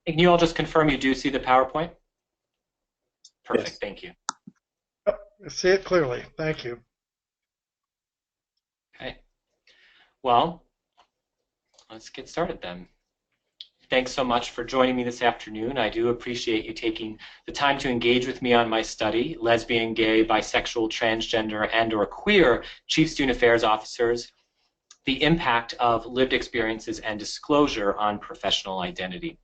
Can you all just confirm you do see the PowerPoint? Perfect, Yes. thank you. Yep, I see it clearly. Thank you. Okay. Well, let's get started then. Thanks so much for joining me this afternoon. I do appreciate you taking the time to engage with me on my study, Lesbian, Gay, Bisexual, Transgender, and/or Queer Chief Student Affairs Officers, the impact of lived experiences and disclosure on professional identity.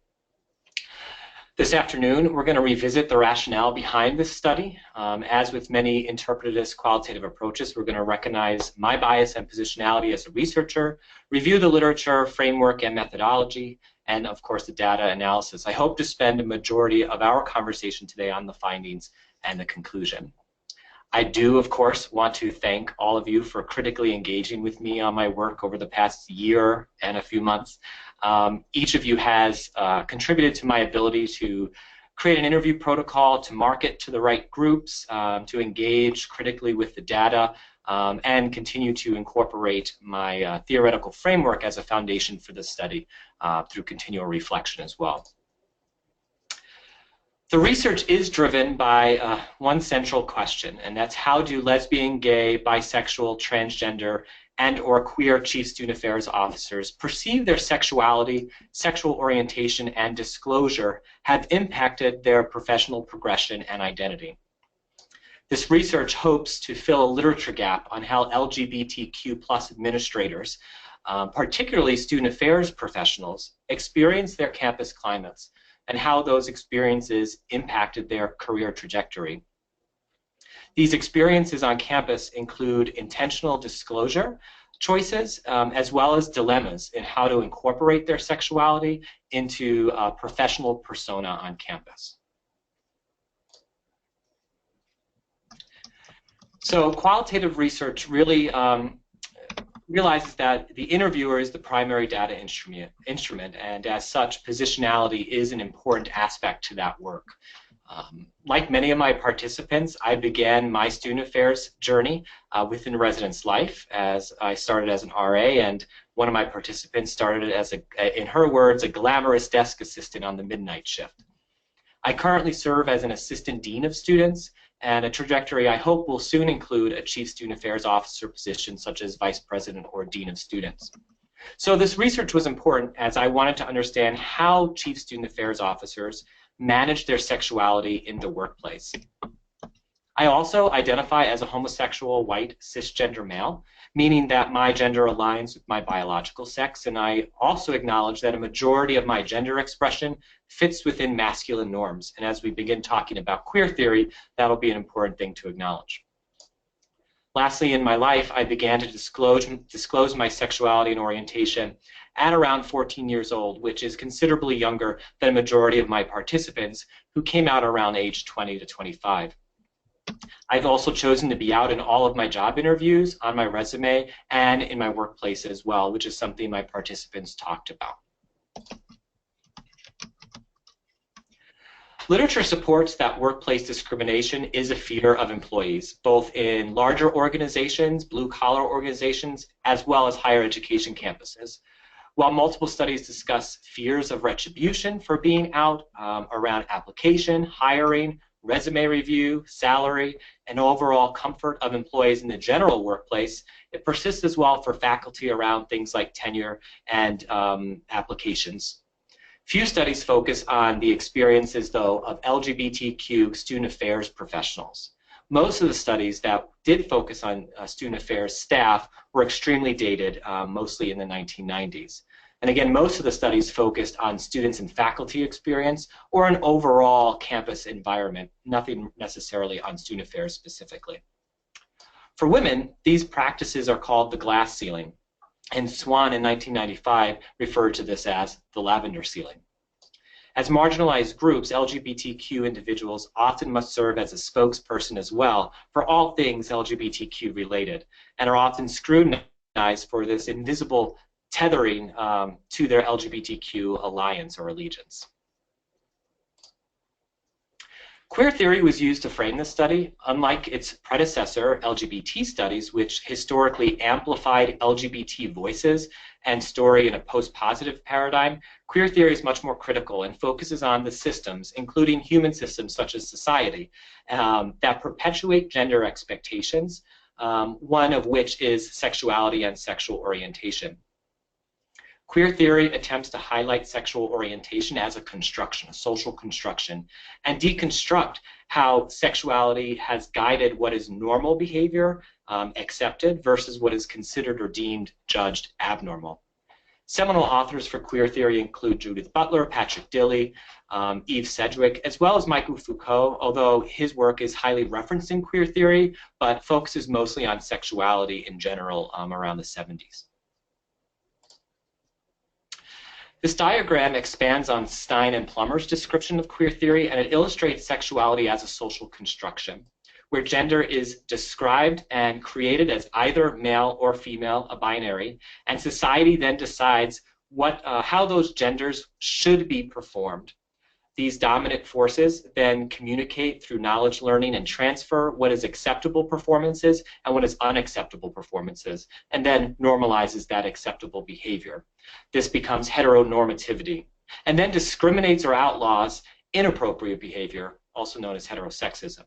This afternoon, we're going to revisit the rationale behind this study. As with many interpretivist qualitative approaches, we're going to recognize my bias and positionality as a researcher, review the literature, framework, and methodology, and of course the data analysis. I hope to spend a majority of our conversation today on the findings and the conclusion. I do, of course, want to thank all of you for critically engaging with me on my work over the past year and a few months. Each of you has contributed to my ability to create an interview protocol, to market to the right groups, to engage critically with the data, and continue to incorporate my theoretical framework as a foundation for the study through continual reflection as well. The research is driven by one central question, and that's how do lesbian, gay, bisexual, transgender, and/or queer Chief Student Affairs officers perceive their sexuality, sexual orientation, and disclosure have impacted their professional progression and identity. This research hopes to fill a literature gap on how LGBTQ+ administrators, particularly student affairs professionals, experience their campus climates and how those experiences impacted their career trajectory. These experiences on campus include intentional disclosure choices as well as dilemmas in how to incorporate their sexuality into a professional persona on campus. So qualitative research really realizes that the interviewer is the primary data instrument, and as such, positionality is an important aspect to that work. Like many of my participants, I began my student affairs journey within residence life, as I started as an RA, and one of my participants started as, in her words, a glamorous desk assistant on the midnight shift. I currently serve as an assistant dean of students, and a trajectory I hope will soon include a chief student affairs officer position such as vice president or dean of students. So this research was important as I wanted to understand how chief student affairs officers manage their sexuality in the workplace. I also identify as a homosexual, white, cisgender male, meaning that my gender aligns with my biological sex, and I also acknowledge that a majority of my gender expression fits within masculine norms. And as we begin talking about queer theory, that'll be an important thing to acknowledge. Lastly, in my life, I began to disclose my sexuality and orientation at around 14 years old, which is considerably younger than a majority of my participants who came out around age 20 to 25. I've also chosen to be out in all of my job interviews, on my resume, and in my workplace as well, which is something my participants talked about. Literature supports that workplace discrimination is a fear of employees, both in larger organizations, blue-collar organizations, as well as higher education campuses. While multiple studies discuss fears of retribution for being out around application, hiring, resume review, salary, and overall comfort of employees in the general workplace, it persists as well for faculty around things like tenure and applications. Few studies focus on the experiences, though, of LGBTQ student affairs professionals. Most of the studies that did focus on student affairs staff were extremely dated, mostly in the 1990s. And again, most of the studies focused on students and faculty experience or an overall campus environment, nothing necessarily on student affairs specifically. For women, these practices are called the glass ceiling, and Swan in 1995 referred to this as the lavender ceiling. As marginalized groups, LGBTQ individuals often must serve as a spokesperson as well for all things LGBTQ related, and are often scrutinized for this invisible tethering to their LGBTQ alliance or allegiance. Queer theory was used to frame the study. Unlike its predecessor, LGBT studies, which historically amplified LGBT voices and story in a post-positive paradigm, queer theory is much more critical and focuses on the systems, including human systems such as society, that perpetuate gender expectations, one of which is sexuality and sexual orientation. Queer theory attempts to highlight sexual orientation as a construction, a social construction, and deconstruct how sexuality has guided what is normal behavior, accepted, versus what is considered or deemed judged abnormal. Seminal authors for queer theory include Judith Butler, Patrick Dilley, Eve Sedgwick, as well as Michael Foucault, although his work is highly referenced in queer theory, but focuses mostly on sexuality in general around the 70s. This diagram expands on Stein and Plummer's description of queer theory, and it illustrates sexuality as a social construction, where gender is described and created as either male or female, a binary, and society then decides how those genders should be performed. These dominant forces then communicate through knowledge, learning, and transfer what is acceptable performances and what is unacceptable performances, and then normalizes that acceptable behavior. This becomes heteronormativity, and then discriminates or outlaws inappropriate behavior, also known as heterosexism.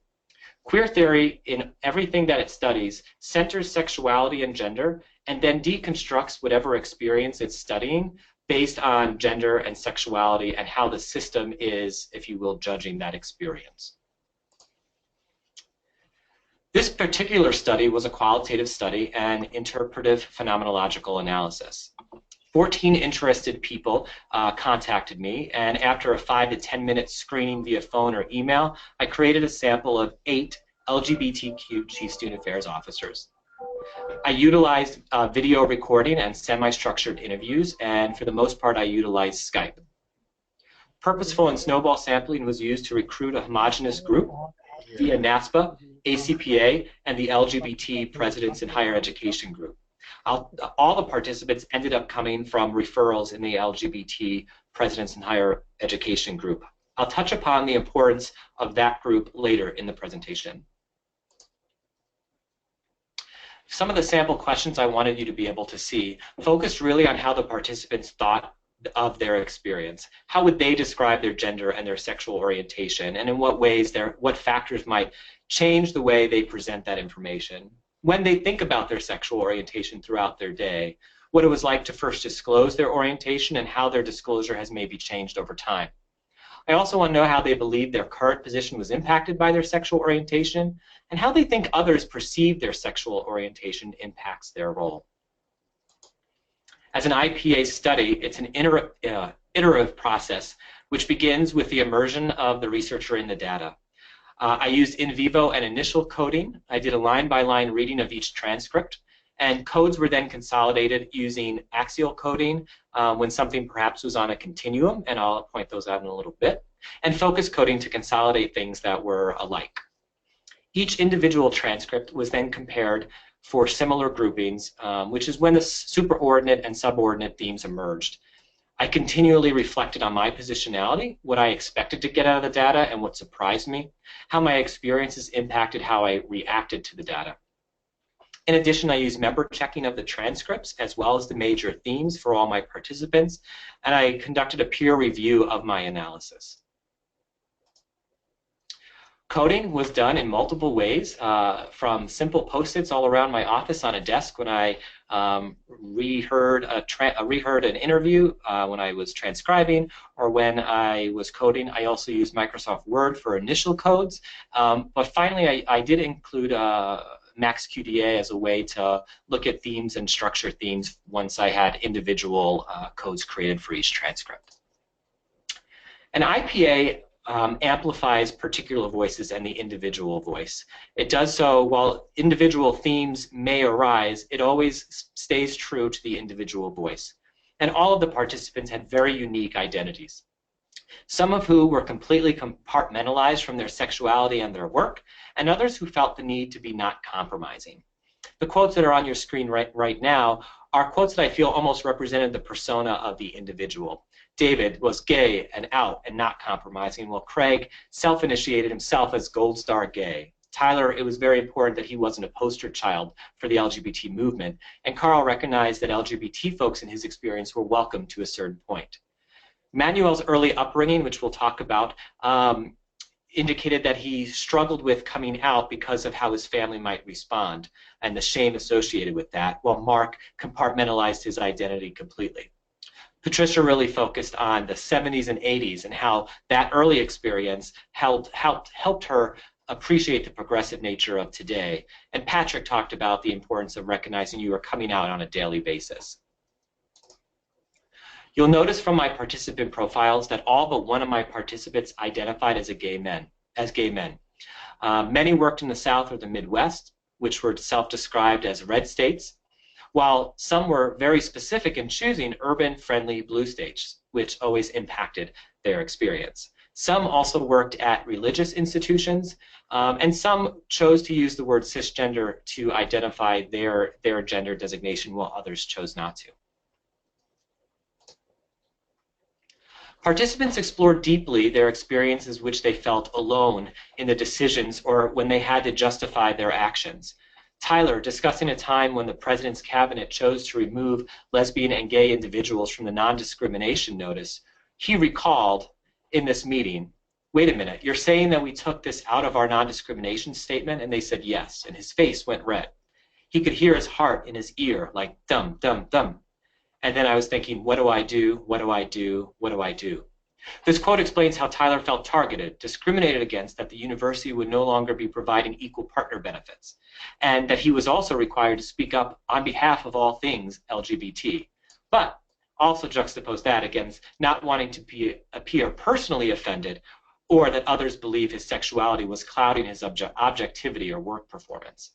Queer theory, in everything that it studies, centers sexuality and gender, and then deconstructs whatever experience it's studying based on gender and sexuality and how the system is, if you will, judging that experience. This particular study was a qualitative study and interpretive phenomenological analysis. 14 interested people contacted me, and after a 5 to 10 minute screening via phone or email, I created a sample of 8 LGBTQ Chief Student Affairs officers. I utilized video recording and semi-structured interviews, and for the most part I utilized Skype. Purposeful and snowball sampling was used to recruit a homogeneous group via NASPA, ACPA, and the LGBT Presidents in Higher Education group. All the participants ended up coming from referrals in the LGBT Presidents in Higher Education group. I'll touch upon the importance of that group later in the presentation. Some of the sample questions I wanted you to be able to see focused really on how the participants thought of their experience. How would they describe their gender and their sexual orientation, and in what ways what factors might change the way they present that information. When they think about their sexual orientation throughout their day, what it was like to first disclose their orientation and how their disclosure has maybe changed over time. I also want to know how they believe their current position was impacted by their sexual orientation, and how they think others perceive their sexual orientation impacts their role. As an IPA study, it's an iterative process which begins with the immersion of the researcher in the data. I used in vivo and initial coding. I did a line-by-line reading of each transcript, and codes were then consolidated using axial coding when something perhaps was on a continuum, and I'll point those out in a little bit, and focus coding to consolidate things that were alike. Each individual transcript was then compared for similar groupings, which is when the superordinate and subordinate themes emerged. I continually reflected on my positionality, what I expected to get out of the data and what surprised me, how my experiences impacted how I reacted to the data. In addition, I used member checking of the transcripts as well as the major themes for all my participants, and I conducted a peer review of my analysis. Coding was done in multiple ways, from simple post-its all around my office on a desk when I reheard an interview, when I was transcribing, or when I was coding. I also used Microsoft Word for initial codes, but finally I did include MaxQDA as a way to look at themes and structure themes once I had individual codes created for each transcript. An IPA amplifies particular voices and the individual voice. It does so while individual themes may arise, it always stays true to the individual voice. And all of the participants had very unique identities, some of who were completely compartmentalized from their sexuality and their work, and others who felt the need to be not compromising. The quotes that are on your screen right now are quotes that I feel almost represented the persona of the individual. David was gay and out and not compromising, while Craig self-initiated himself as Gold Star gay. Tyler, it was very important that he wasn't a poster child for the LGBT movement, and Carl recognized that LGBT folks in his experience were welcome to a certain point. Manuel's early upbringing, which we'll talk about, indicated that he struggled with coming out because of how his family might respond and the shame associated with that, while Mark compartmentalized his identity completely. Patricia really focused on the 70s and 80s and how that early experience helped her appreciate the progressive nature of today. And Patrick talked about the importance of recognizing you are coming out on a daily basis. You'll notice from my participant profiles that all but one of my participants identified as gay men. Many worked in the South or the Midwest, which were self-described as red states, while some were very specific in choosing urban, friendly blue states, which always impacted their experience. Some also worked at religious institutions, and some chose to use the word cisgender to identify their gender designation, while others chose not to. Participants explored deeply their experiences which they felt alone in the decisions or when they had to justify their actions. Tyler, discussing a time when the President's Cabinet chose to remove lesbian and gay individuals from the non-discrimination notice, he recalled in this meeting, wait a minute, you're saying that we took this out of our non-discrimination statement? And they said yes, and his face went red. He could hear his heart in his ear like dum, dum, dum. And then I was thinking, what do I do? What do I do? What do I do? This quote explains how Tyler felt targeted, discriminated against, that the university would no longer be providing equal partner benefits, and that he was also required to speak up on behalf of all things LGBT. But also juxtapose that against not wanting to appear personally offended or that others believe his sexuality was clouding his objectivity or work performance.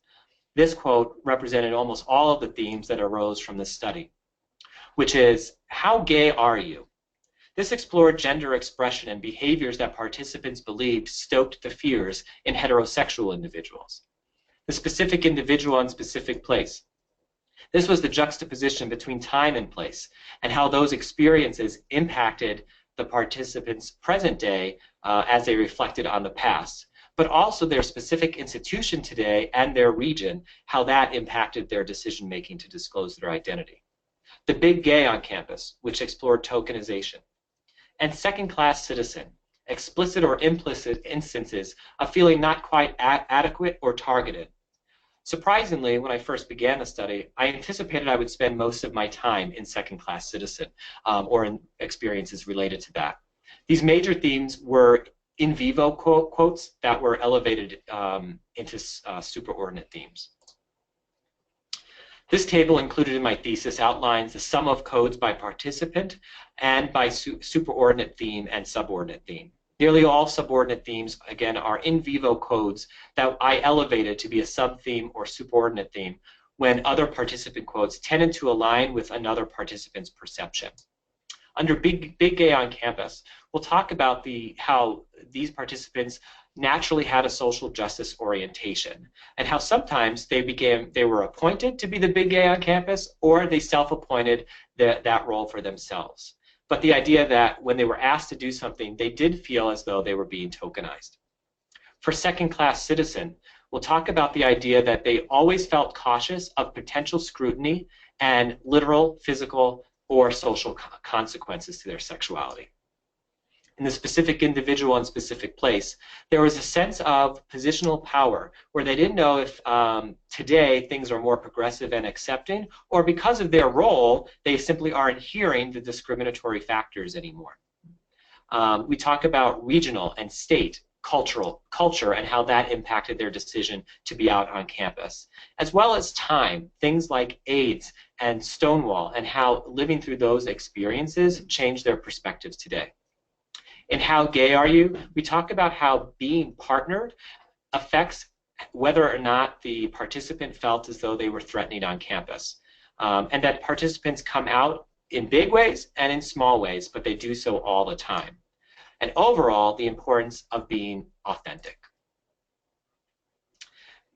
This quote represented almost all of the themes that arose from this study, which is, how gay are you? This explored gender expression and behaviors that participants believed stoked the fears in heterosexual individuals. The specific individual and specific place. This was the juxtaposition between time and place and how those experiences impacted the participants' present day as they reflected on the past, but also their specific institution today and their region, how that impacted their decision-making to disclose their identity. The big gay on campus, which explored tokenization. And second-class citizen, explicit or implicit instances of feeling not quite adequate or targeted. Surprisingly, when I first began the study, I anticipated I would spend most of my time in second-class citizen or in experiences related to that. These major themes were in vivo quotes that were elevated into superordinate themes. This table included in my thesis outlines the sum of codes by participant and by superordinate theme and subordinate theme. Nearly all subordinate themes, again, are in vivo codes that I elevated to be a sub-theme or superordinate theme when other participant quotes tended to align with another participant's perception. Under Big Gay on Campus, we'll talk about how these participants naturally had a social justice orientation and how sometimes they were appointed to be the big gay on campus or they self-appointed that role for themselves. But the idea that when they were asked to do something, they did feel as though they were being tokenized. For second-class citizen, we'll talk about the idea that they always felt cautious of potential scrutiny and literal, physical, or social consequences to their sexuality. In the specific individual and specific place, there was a sense of positional power where they didn't know if today things are more progressive and accepting, or because of their role, they simply aren't hearing the discriminatory factors anymore. We talk about regional and state culture and how that impacted their decision to be out on campus, as well as time, things like AIDS and Stonewall, and how living through those experiences changed their perspectives today. In How Gay Are You?, we talk about how being partnered affects whether or not the participant felt as though they were threatening on campus, and that participants come out in big ways and in small ways, but they do so all the time. And overall, the importance of being authentic.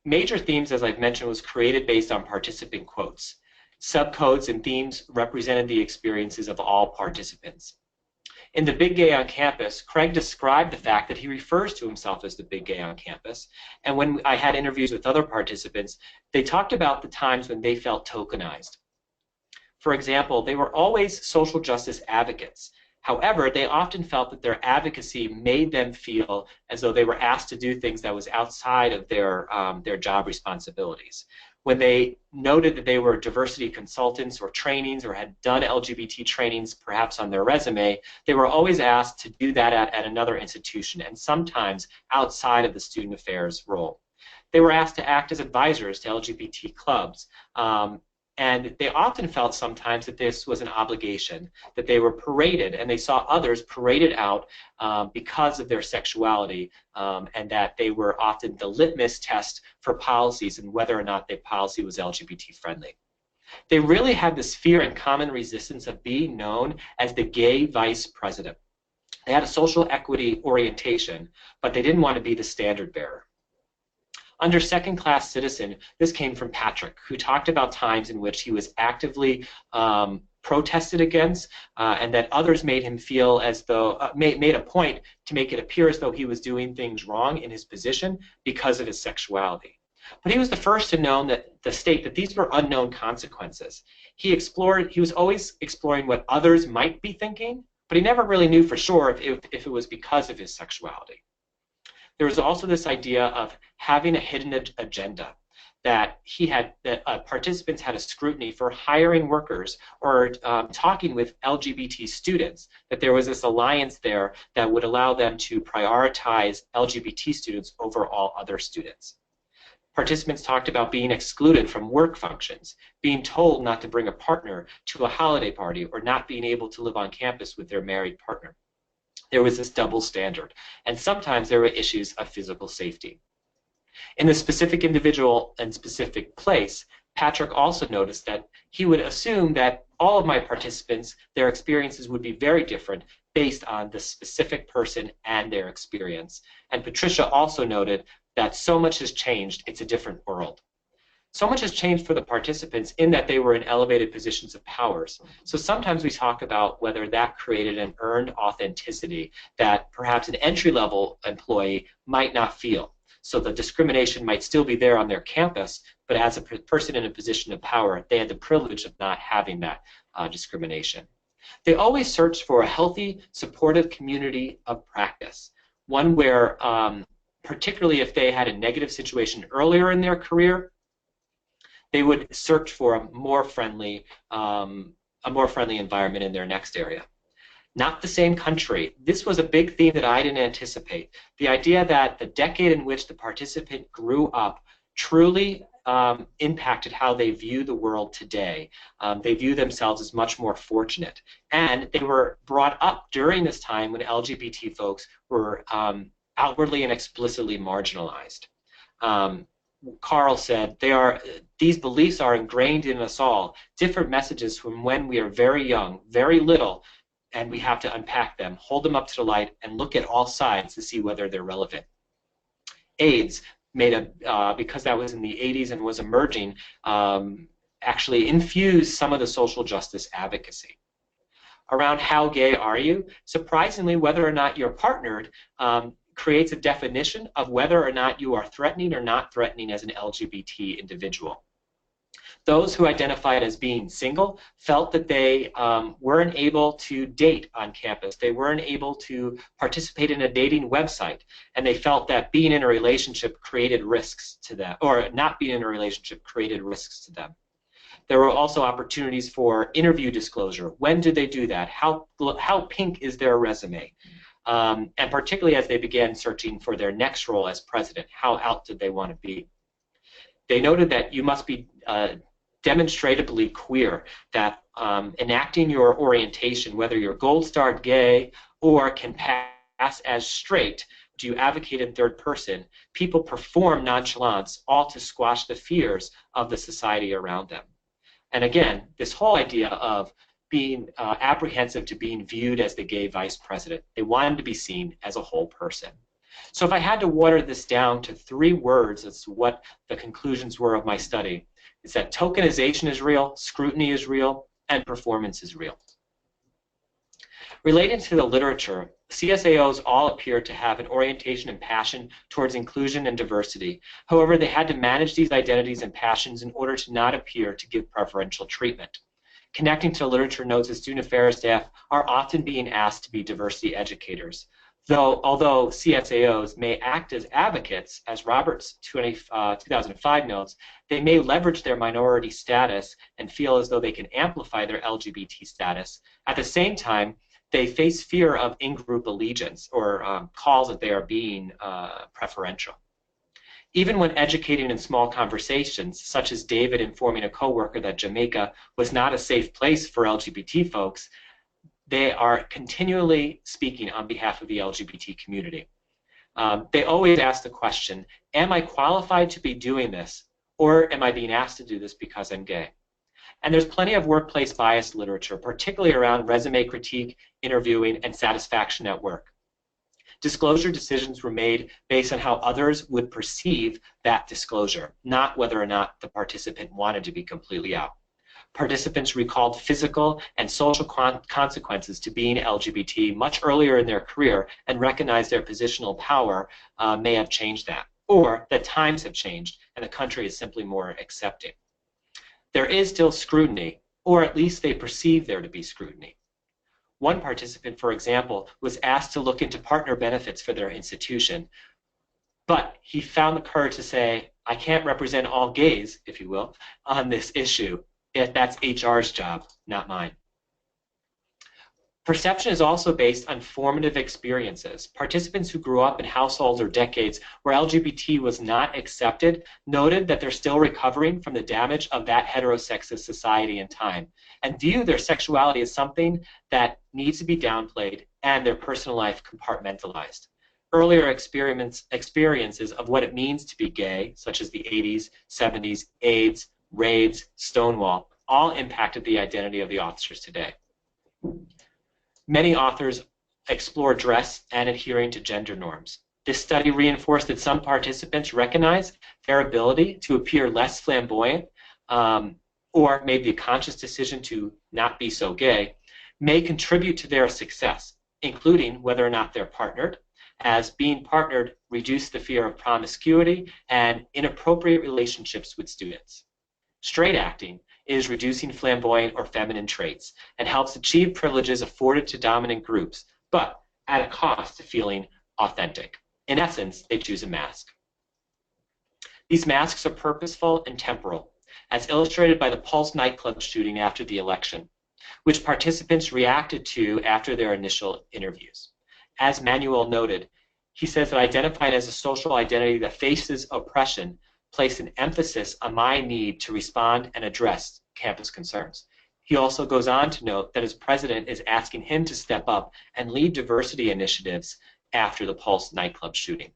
Major themes, as I've mentioned, was created based on participant quotes. Subcodes and themes represented the experiences of all participants. In The Big Gay on Campus, Craig described the fact that he refers to himself as the big gay on campus. And when I had interviews with other participants, they talked about the times when they felt tokenized. For example, they were always social justice advocates. However, they often felt that their advocacy made them feel as though they were asked to do things that was outside of their job responsibilities. When they noted that they were diversity consultants or trainings or had done LGBT trainings perhaps on their resume, they were always asked to do that at another institution and sometimes outside of the student affairs role. They were asked to act as advisors to LGBT clubs. And they often felt sometimes that this was an obligation, that they were paraded, and they saw others paraded out because of their sexuality, and that they were often the litmus test for policies and whether or not the policy was LGBT friendly. They really had this fear and common resistance of being known as the gay vice president. They had a social equity orientation, but they didn't want to be the standard bearer. Under second-class citizen, this came from Patrick, who talked about times in which he was actively protested against, and that others made him feel as though, made a point to make it appear as though he was doing things wrong in his position because of his sexuality. But he was the first to know that the state that these were unknown consequences. He was always exploring what others might be thinking, but he never really knew for sure if it was because of his sexuality. There was also this idea of having a hidden agenda, that participants had a scrutiny for hiring workers or talking with LGBT students, that there was this alliance there that would allow them to prioritize LGBT students over all other students. Participants talked about being excluded from work functions, being told not to bring a partner to a holiday party, or not being able to live on campus with their married partner. There was this double standard, and sometimes there were issues of physical safety. In the specific individual and specific place, Patrick also noticed that he would assume that all of my participants, their experiences would be very different based on the specific person and their experience. And Patricia also noted that so much has changed, it's a different world. So much has changed for the participants in that they were in elevated positions of powers. So sometimes we talk about whether that created an earned authenticity that perhaps an entry-level employee might not feel. So the discrimination might still be there on their campus, but as a person in a position of power, they had the privilege of not having that discrimination. They always searched for a healthy, supportive community of practice, one where, particularly if they had a negative situation earlier in their career, they would search for a more friendly environment in their next area. Not the same country. This was a big theme that I didn't anticipate. The idea that the decade in which the participant grew up truly impacted how they view the world today. They view themselves as much more fortunate. And they were brought up during this time when LGBT folks were outwardly and explicitly marginalized. Carl said, these beliefs are ingrained in us all, different messages from when we are very young, very little, and we have to unpack them, hold them up to the light, and look at all sides to see whether they're relevant. AIDS because that was in the 80s and was emerging, actually infused some of the social justice advocacy. Around how gay are you? Surprisingly, whether or not you're partnered creates a definition of whether or not you are threatening or not threatening as an LGBT individual. Those who identified as being single felt that they weren't able to date on campus. They weren't able to participate in a dating website, and they felt that being in a relationship created risks to them, or not being in a relationship created risks to them. There were also opportunities for interview disclosure. When did they do that? How pink is their resume? And particularly as they began searching for their next role as president, how out did they want to be? They noted that you must be demonstrably queer, that enacting your orientation, whether you're gold-starred gay or can pass as straight, do you advocate in third person, people perform nonchalance, all to squash the fears of the society around them. And again, this whole idea of being apprehensive to being viewed as the gay vice president. They wanted to be seen as a whole person. So if I had to water this down to 3 words as to what the conclusions were of my study, it's that tokenization is real, scrutiny is real, and performance is real. Related to the literature, CSAOs all appear to have an orientation and passion towards inclusion and diversity. However, they had to manage these identities and passions in order to not appear to give preferential treatment. Connecting to literature notes that student affairs staff are often being asked to be diversity educators. Although CSAOs may act as advocates, as Roberts 2005 notes, they may leverage their minority status and feel as though they can amplify their LGBT status. At the same time, they face fear of in-group allegiance or calls that they are being preferential. Even when educating in small conversations, such as David informing a coworker that Jamaica was not a safe place for LGBT folks, they are continually speaking on behalf of the LGBT community. They always ask the question, am I qualified to be doing this, or am I being asked to do this because I'm gay? And there's plenty of workplace bias literature, particularly around resume critique, interviewing, and satisfaction at work. Disclosure decisions were made based on how others would perceive that disclosure, not whether or not the participant wanted to be completely out. Participants recalled physical and social consequences to being LGBT much earlier in their career and recognized their positional power may have changed that, or that times have changed and the country is simply more accepting. There is still scrutiny, or at least they perceive there to be scrutiny. One participant, for example, was asked to look into partner benefits for their institution, but he found the courage to say, I can't represent all gays, if you will, on this issue. That's HR's job, not mine. Perception is also based on formative experiences. Participants who grew up in households or decades where LGBT was not accepted noted that they're still recovering from the damage of that heterosexist society and time, and view their sexuality as something that needs to be downplayed and their personal life compartmentalized. Earlier experiences of what it means to be gay, such as the 80s, 70s, AIDS, raids, Stonewall, all impacted the identity of the authors today. Many authors explore dress and adhering to gender norms. This study reinforced that some participants recognize their ability to appear less flamboyant, or maybe a conscious decision to not be so gay, may contribute to their success, including whether or not they're partnered, as being partnered reduced the fear of promiscuity and inappropriate relationships with students. Straight acting is reducing flamboyant or feminine traits and helps achieve privileges afforded to dominant groups, but at a cost to feeling authentic. In essence, they choose a mask. These masks are purposeful and temporal, as illustrated by the Pulse nightclub shooting after the election, which participants reacted to after their initial interviews. As Manuel noted, he says that identifying as a social identity that faces oppression placed an emphasis on my need to respond and address campus concerns. He also goes on to note that his president is asking him to step up and lead diversity initiatives after the Pulse nightclub shooting.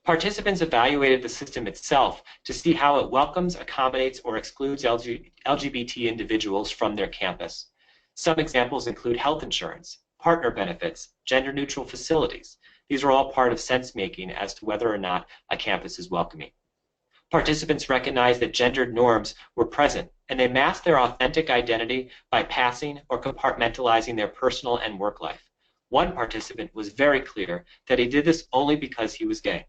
Participants evaluated the system itself to see how it welcomes, accommodates, or excludes LGBT individuals from their campus. Some examples include health insurance, partner benefits, gender-neutral facilities. These are all part of sense-making as to whether or not a campus is welcoming. Participants recognized that gendered norms were present, and they masked their authentic identity by passing or compartmentalizing their personal and work life. One participant was very clear that he did this only because he was gay.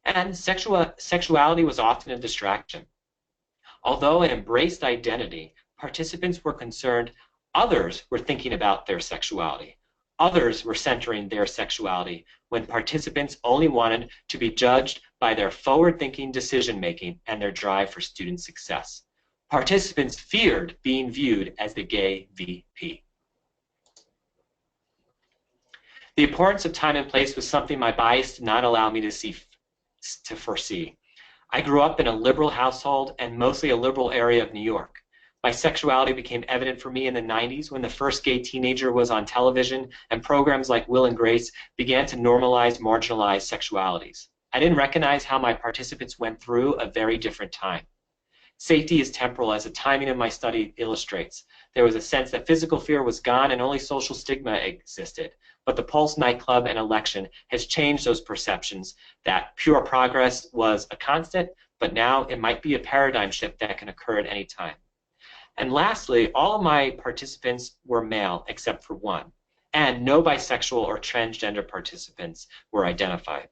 And sexuality was often a distraction. Although it embraced identity, participants were concerned others were thinking about their sexuality. Others were centering their sexuality when participants only wanted to be judged by their forward-thinking decision-making and their drive for student success. Participants feared being viewed as the gay VP. The importance of time and place was something my bias did not allow me to foresee. I grew up in a liberal household and mostly a liberal area of New York. My sexuality became evident for me in the 90s when the first gay teenager was on television and programs like Will and Grace began to normalize marginalized sexualities. I didn't recognize how my participants went through a very different time. Safety is temporal, as the timing of my study illustrates. There was a sense that physical fear was gone and only social stigma existed. But the Pulse nightclub and election has changed those perceptions that pure progress was a constant, but now it might be a paradigm shift that can occur at any time. And lastly, all of my participants were male except for one, and no bisexual or transgender participants were identified.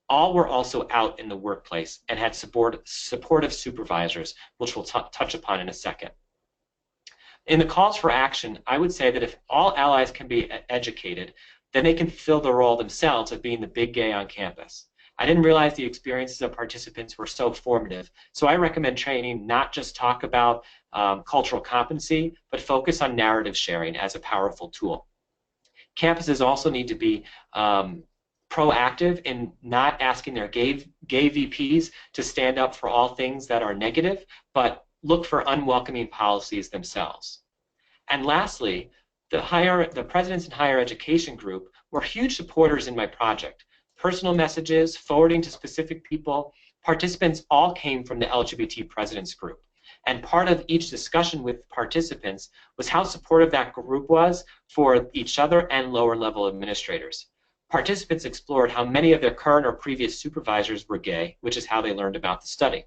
All were also out in the workplace and had supportive supervisors, which we'll touch upon in a second. In the calls for action, I would say that if all allies can be educated, then they can fill the role themselves of being the big gay on campus. I didn't realize the experiences of participants were so formative, so I recommend training not just talk about cultural competency, but focus on narrative sharing as a powerful tool. Campuses also need to be proactive in not asking their gay VPs to stand up for all things that are negative, but look for unwelcoming policies themselves. And lastly, the Presidents in Higher Education group were huge supporters in my project. Personal messages, forwarding to specific people, participants all came from the LGBT Presidents group. And part of each discussion with participants was how supportive that group was for each other and lower level administrators. Participants explored how many of their current or previous supervisors were gay, which is how they learned about the study.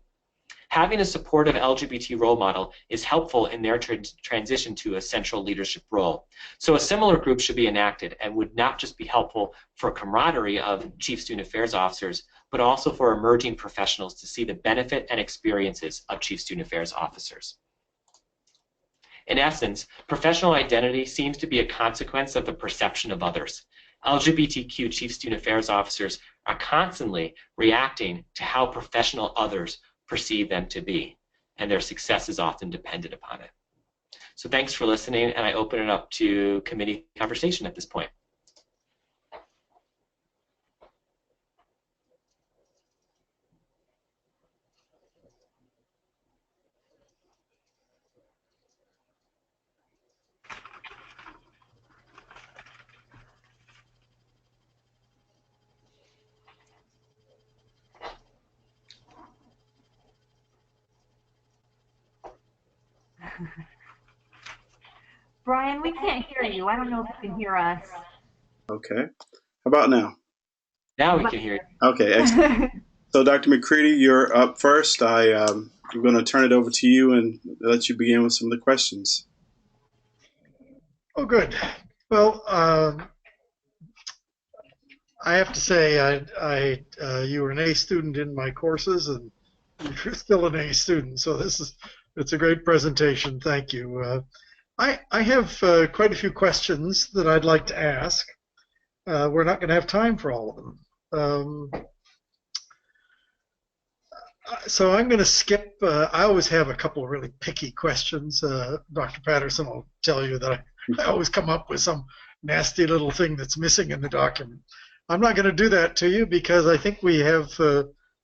Having a supportive LGBT role model is helpful in their transition to a central leadership role. So a similar group should be enacted and would not just be helpful for camaraderie of Chief Student Affairs officers, but also for emerging professionals to see the benefit and experiences of Chief Student Affairs officers. In essence, professional identity seems to be a consequence of the perception of others. LGBTQ Chief Student Affairs officers are constantly reacting to how professional others perceive them to be, and their success is often dependent upon it. So thanks for listening, and I open it up to committee conversation at this point. Brian, we can't hear you. I don't know if you can hear us. Okay. How about now? Now we can hear you. Okay, excellent. So, Dr. McCready, you're up first. I'm going to turn it over to you and let you begin with some of the questions. Oh, good. Well, I have to say, you were an A student in my courses, and you're still an A student. So it's a great presentation. Thank you. I have quite a few questions that I'd like to ask. We're not going to have time for all of them. So I'm going to skip. I always have a couple of really picky questions. Dr. Patterson will tell you that I always come up with some nasty little thing that's missing in the document. I'm not going to do that to you because I think we have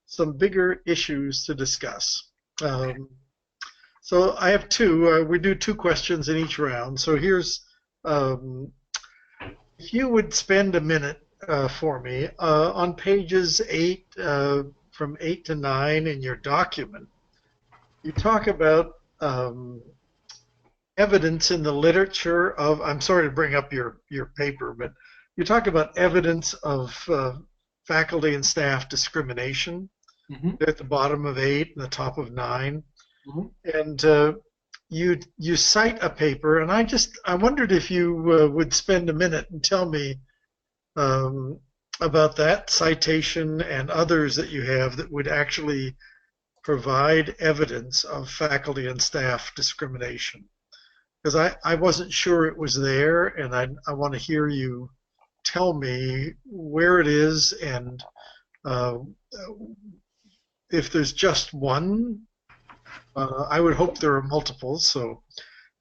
some bigger issues to discuss. So I have two. We do two questions in each round. So here's, if you would spend a minute for me on pages 8, from 8 to 9 in your document, you talk about evidence in the literature of, I'm sorry to bring up your paper, but you talk about evidence of faculty and staff discrimination at the bottom of 8 and the top of 9. And you cite a paper, and I wondered if you would spend a minute and tell me about that citation and others that you have that would actually provide evidence of faculty and staff discrimination. Because I wasn't sure it was there, and I want to hear you tell me where it is and if there's just one. I would hope there are multiples, so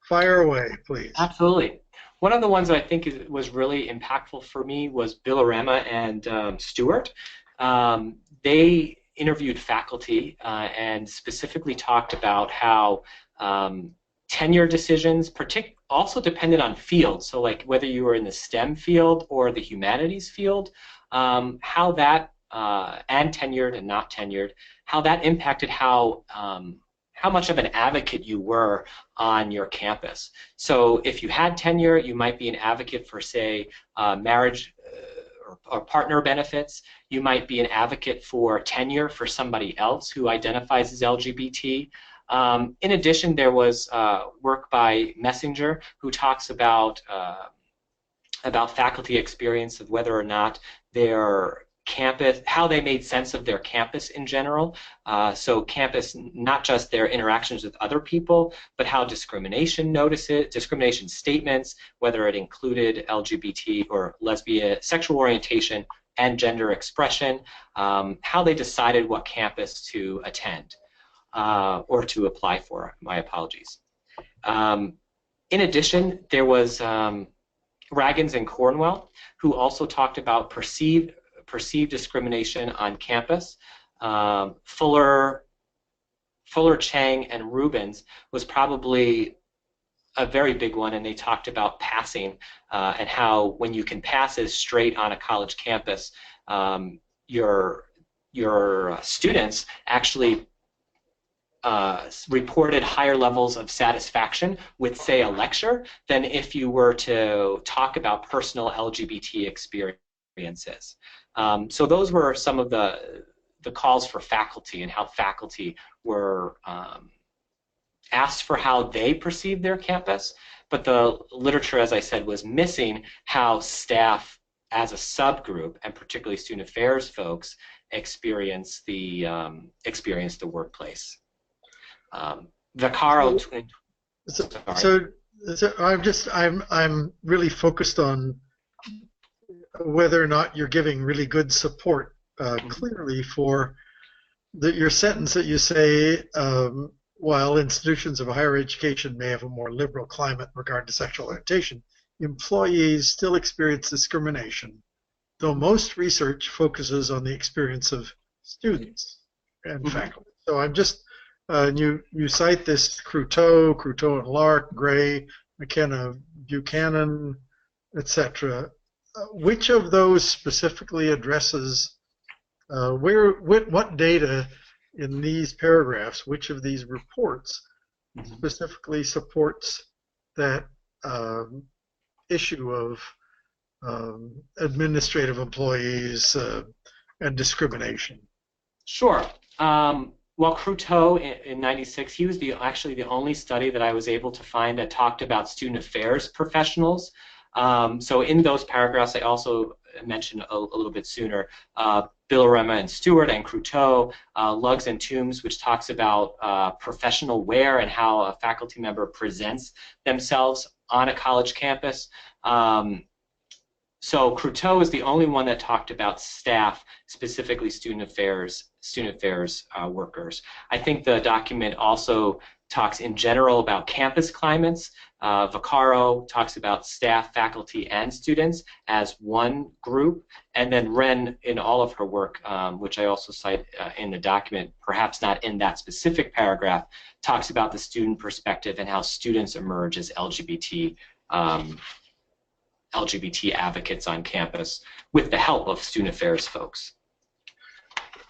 fire away, please. Absolutely. One of the ones that I think was really impactful for me was Barile and Stewart. They interviewed faculty and specifically talked about how tenure decisions also depended on field. So like whether you were in the STEM field or the humanities field, how that, and tenured and not tenured, how that impacted how much of an advocate you were on your campus. So if you had tenure, you might be an advocate for, say, marriage or partner benefits. You might be an advocate for tenure for somebody else who identifies as LGBT. In addition, there was work by Messenger, who talks about faculty experience of whether or not their campus, how they made sense of their campus in general. So campus, not just their interactions with other people, but how discrimination statements, whether it included LGBT or lesbian sexual orientation and gender expression, how they decided what campus to attend or to apply for. My apologies. In addition, there was Raggins and Cornwell, who also talked about perceived discrimination on campus. Fuller, Chang, and Rubens was probably a very big one, and they talked about passing and how when you can pass as straight on a college campus, your students actually reported higher levels of satisfaction with, say, a lecture than if you were to talk about personal LGBT experiences. So those were some of the calls for faculty and how faculty were asked for how they perceived their campus, but the literature, as I said, was missing how staff as a subgroup, and particularly student affairs folks, experience the workplace. Vaccaro. So I'm really focused on whether or not you're giving really good support clearly for your sentence that you say, while institutions of higher education may have a more liberal climate in regard to sexual orientation, employees still experience discrimination, though most research focuses on the experience of students and faculty. So I'm just you cite this Croteau and Lark, Gray, McKenna, Buchanan, etc. Which of those specifically addresses what data in these paragraphs? Which of these reports specifically supports that issue of administrative employees and discrimination? Sure. Well, Croteau in '96, he was actually the only study that I was able to find that talked about student affairs professionals. So in those paragraphs, I also mentioned a little bit sooner Billerema and Stewart and Croteau, Luggs and Toombs, which talks about professional wear and how a faculty member presents themselves on a college campus. So Croteau is the only one that talked about staff, specifically student affairs workers. I think the document also talks in general about campus climates. Vaccaro talks about staff, faculty, and students as one group, and then Wren, in all of her work, which I also cite in the document, perhaps not in that specific paragraph, talks about the student perspective and how students emerge as LGBT advocates on campus with the help of student affairs folks.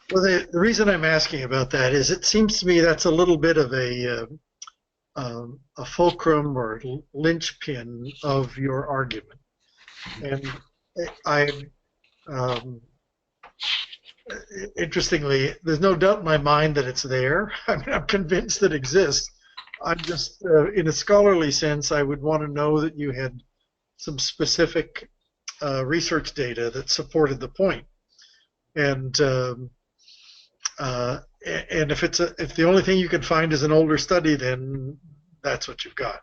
Well, the reason I'm asking about that is it seems to me that's a little bit of a fulcrum or linchpin of your argument. And interestingly, there's no doubt in my mind that it's there. I mean, I'm convinced that it exists. I'm just, in a scholarly sense, I would want to know that you had some specific research data that supported the point. And if the only thing you can find is an older study, then that's what you've got.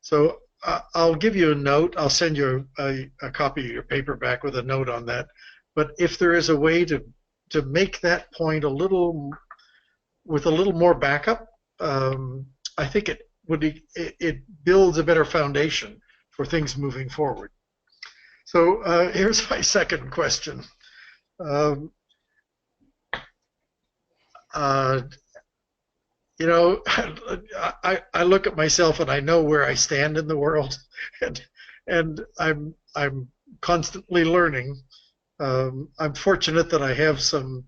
So I'll give you a note. I'll send you a copy of your paper back with a note on that. But if there is a way to make that point with a little more backup, I think it builds a better foundation for things moving forward. So here's my second question. You know, I look at myself and I know where I stand in the world, and I'm constantly learning. I'm fortunate that I have some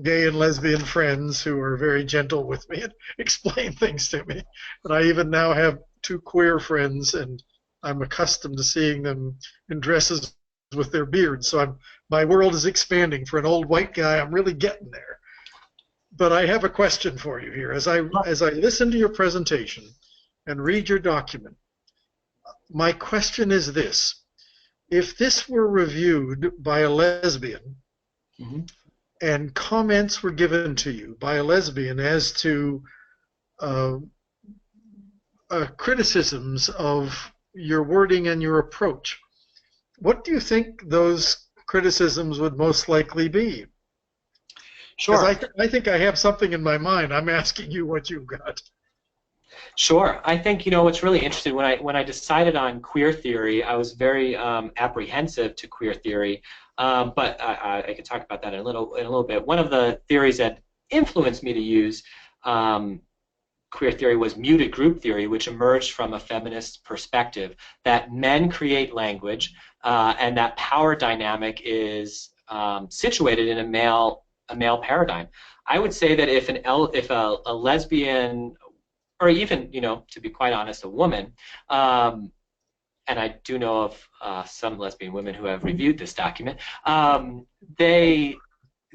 gay and lesbian friends who are very gentle with me and explain things to me. And I even now have 2 queer friends, and I'm accustomed to seeing them in dresses with their beards. So my world is expanding. For an old white guy, I'm really getting there. but I have a question for you here. As I listen to your presentation and read your document, my question is this: if this were reviewed by a lesbian, Mhm. and comments were given to you by a lesbian as to uh, criticisms of your wording and your approach, what do you think those criticisms would most likely be? Because Sure. I think I have something in my mind. I'm asking you what you've got. Sure. I think what's really interesting when I decided on queer theory, I was very apprehensive to queer theory, but I could talk about that in a little bit. One of the theories that influenced me to use queer theory was muted group theory, which emerged from a feminist perspective that men create language, and that power dynamic is situated in a male paradigm. I would say that if a lesbian, or even, to be quite honest, a woman, and I do know of some lesbian women who have reviewed this document, they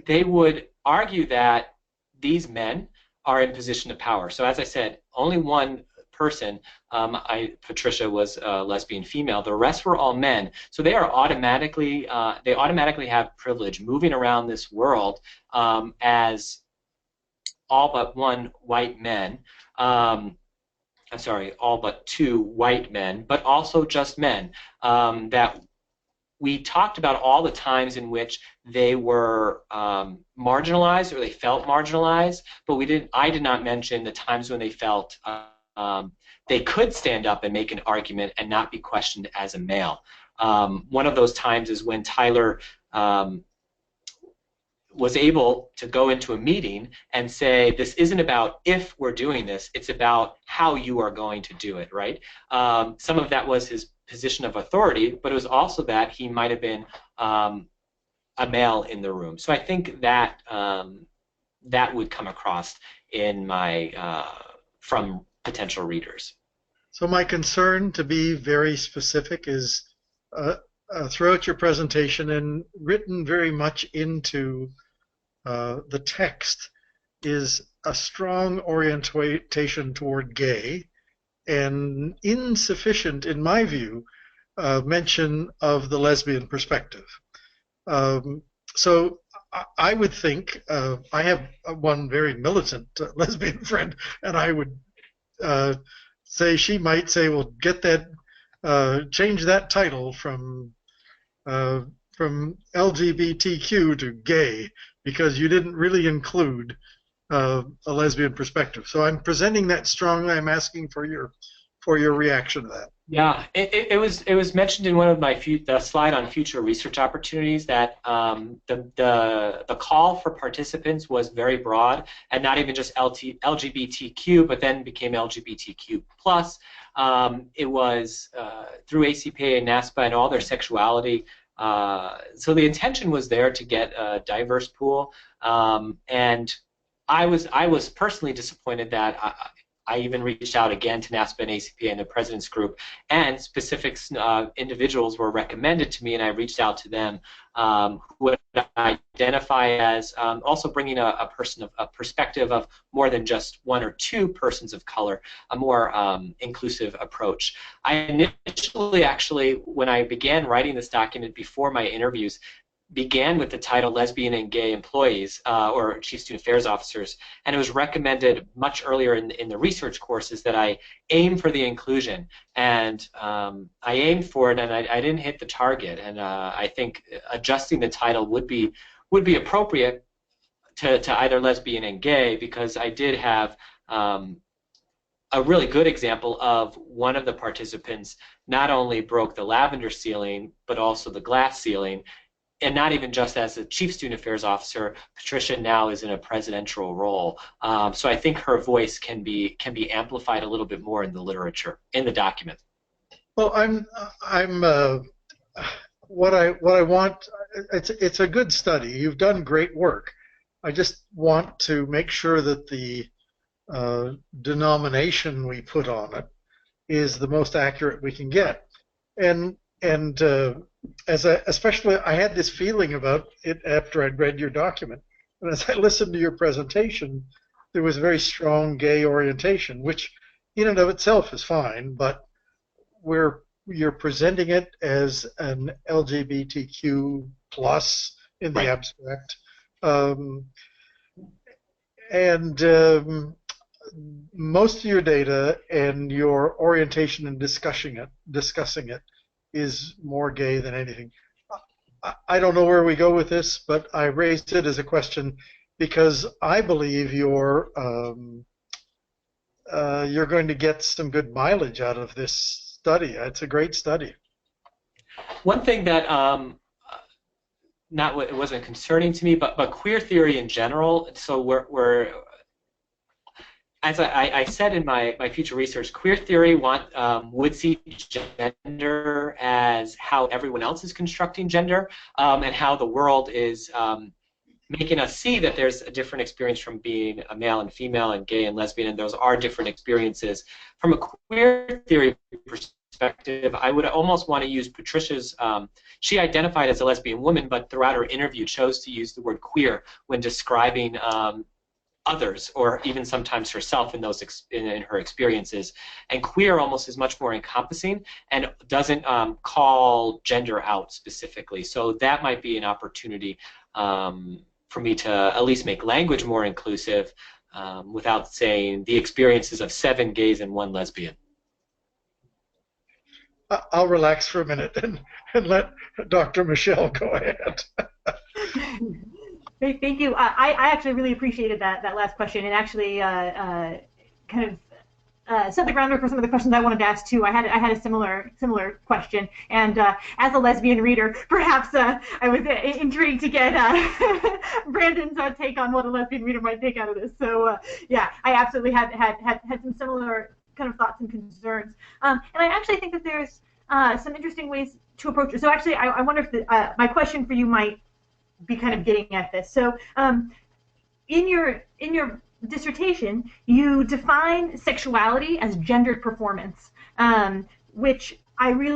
would argue that these men are in position of power. So as I said, only one person, Patricia, was a lesbian female. The rest were all men. So they automatically have privilege moving around this world as all but one white men. I'm sorry, all but two white men, but also just men. That we talked about all the times in which they were marginalized or they felt marginalized, but I did not mention the times when they felt they could stand up and make an argument and not be questioned as a male. One of those times is when Tyler was able to go into a meeting and say, this isn't about if we're doing this, it's about how you are going to do it, right? Some of that was his position of authority, but it was also that he might have been a male in the room. So I think that that would come across in from potential readers. So my concern, to be very specific, is throughout your presentation and written very much into the text is a strong orientation toward gay and insufficient, in my view, mention of the lesbian perspective. So I would think, I have one very militant lesbian friend, and I would say she might say, well, get that, change that title from LGBTQ to gay, because you didn't really include a lesbian perspective. So I'm presenting that strongly. I'm asking for your reaction to that. Yeah, it was mentioned in one of my the slide on future research opportunities that the call for participants was very broad, and not even just LGBTQ, but then became LGBTQ plus. It was through ACPA and NASPA and all their sexuality. So the intention was there to get a diverse pool, and I was personally disappointed that I even reached out again to NASPA and ACPA and the President's Group, and specific individuals were recommended to me, and I reached out to them who would identify as also bringing a perspective of more than just one or two persons of color, a more inclusive approach. I initially, actually, when I began writing this document before my interviews, began with the title Lesbian and Gay Employees, or Chief Student Affairs Officers, and it was recommended much earlier in the research courses that I aim for the inclusion, and I aimed for it, and I didn't hit the target, and I think adjusting the title would be appropriate to either lesbian and gay, because I did have a really good example of one of the participants not only broke the lavender ceiling, but also the glass ceiling. And not even just as a Chief Student Affairs Officer, Patricia now is in a presidential role. So I think her voice can be amplified a little bit more in the literature, in the document. Well, what I want, it's a good study. You've done great work. I just want to make sure that the denomination we put on it is the most accurate we can get. And especially I had this feeling about it after I'd read your document. And as I listened to your presentation, there was a very strong gay orientation, which in and of itself is fine, but where you're presenting it as an LGBTQ plus in the Right. abstract. And most of your data and your orientation in discussing it is more gay than anything. I don't know where we go with this, but I raised it as a question because I believe you're going to get some good mileage out of this study. It's a great study. One thing that it wasn't concerning to me, but queer theory in general. So we're as I said in my future research, queer theory would see gender as how everyone else is constructing gender, and how the world is making us see that there's a different experience from being a male and female and gay and lesbian, and those are different experiences. From a queer theory perspective, I would almost want to use Patricia's, she identified as a lesbian woman, but throughout her interview chose to use the word queer when describing others, or even sometimes herself in her experiences. And queer almost is much more encompassing and doesn't call gender out specifically. So that might be an opportunity for me to at least make language more inclusive without saying the experiences of 7 gays and 1 lesbian. I'll relax for a minute and let Dr. Michelle go ahead. Great, thank you. I actually really appreciated that last question, and actually kind of set the groundwork for some of the questions I wanted to ask too. I had a similar question, and as a lesbian reader, perhaps I was intrigued to get Brandon's take on what a lesbian reader might take out of this. So yeah, I absolutely had some similar kind of thoughts and concerns, and I actually think that there's some interesting ways to approach it. So actually, I wonder if my question for you might be kind of getting at this. So in your dissertation, you define sexuality as gendered performance, which I'm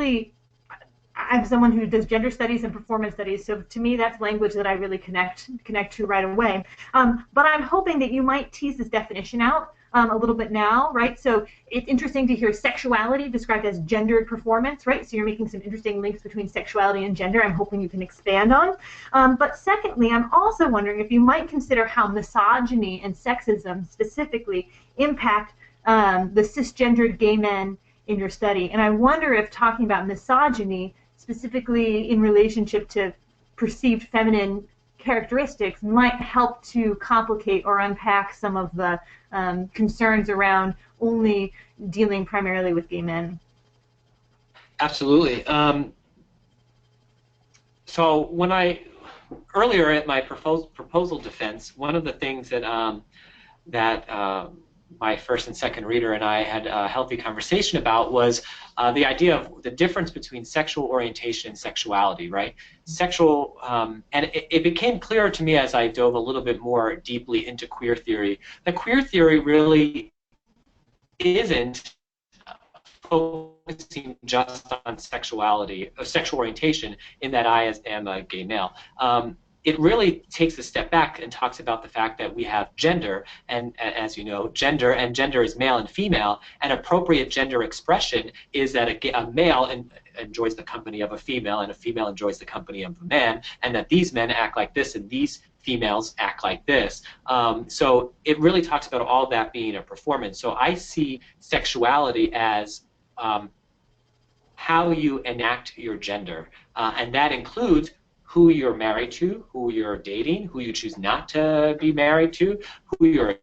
someone who does gender studies and performance studies, so to me that's language that I really connect to right away. But I'm hoping that you might tease this definition out a little bit now, right? So it's interesting to hear sexuality described as gendered performance, right? So you're making some interesting links between sexuality and gender. I'm hoping you can expand on. But secondly, I'm also wondering if you might consider how misogyny and sexism specifically impact the cisgendered gay men in your study. And I wonder if talking about misogyny specifically in relationship to perceived feminine characteristics might help to complicate or unpack some of the concerns around only dealing primarily with gay men. Absolutely. So when earlier at my proposal defense, one of the things that my first and second reader and I had a healthy conversation about was the idea of the difference between sexual orientation and sexuality, right? And it became clearer to me as I dove a little bit more deeply into queer theory, that queer theory really isn't focusing just on sexuality, or sexual orientation, in that I am a gay male. It really takes a step back and talks about the fact that we have gender, and as you know, gender is male and female, and appropriate gender expression is that a male enjoys the company of a female, and a female enjoys the company of a man, and that these men act like this, and these females act like this. So it really talks about all that being a performance. So I see sexuality as how you enact your gender, and that includes who you're married to, who you're dating, who you choose not to be married to, who you're